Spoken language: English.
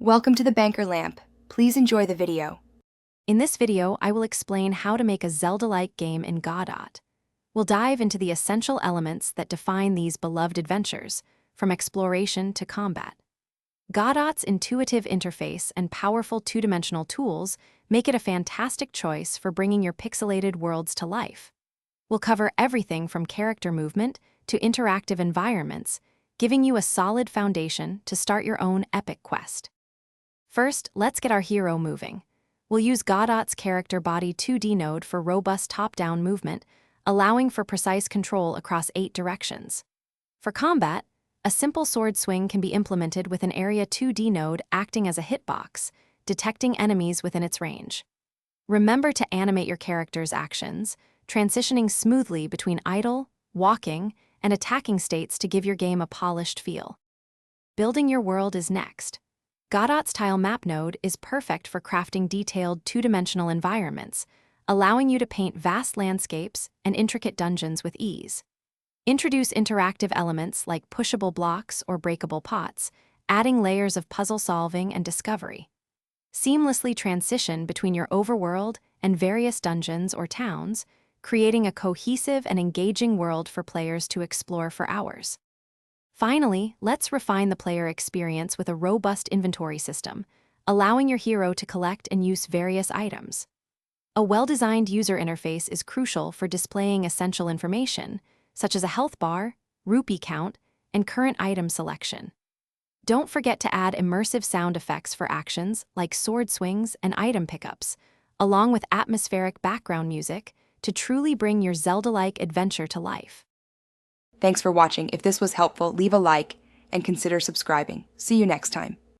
Welcome to the Banker Lamp. Please enjoy the video. In this video, I will explain how to make a Zelda-like game in Godot. We'll dive into the essential elements that define these beloved adventures, from exploration to combat. Godot's intuitive interface and powerful two-dimensional tools make it a fantastic choice for bringing your pixelated worlds to life. We'll cover everything from character movement to interactive environments, giving you a solid foundation to start your own epic quest. First, let's get our hero moving. We'll use Godot's character body 2D node for robust top-down movement, allowing for precise control across 8 directions. For combat, a simple sword swing can be implemented with an area 2D node acting as a hitbox, detecting enemies within its range. Remember to animate your character's actions, transitioning smoothly between idle, walking, and attacking states to give your game a polished feel. Building your world is next. Godot's tile map node is perfect for crafting detailed two-dimensional environments, allowing you to paint vast landscapes and intricate dungeons with ease. Introduce interactive elements like pushable blocks or breakable pots, adding layers of puzzle solving and discovery. Seamlessly transition between your overworld and various dungeons or towns, creating a cohesive and engaging world for players to explore for hours. Finally, let's refine the player experience with a robust inventory system, allowing your hero to collect and use various items. A well-designed user interface is crucial for displaying essential information, such as a health bar, rupee count, and current item selection. Don't forget to add immersive sound effects for actions like sword swings and item pickups, along with atmospheric background music to truly bring your Zelda-like adventure to life. Thanks for watching. If this was helpful, leave a like and consider subscribing. See you next time.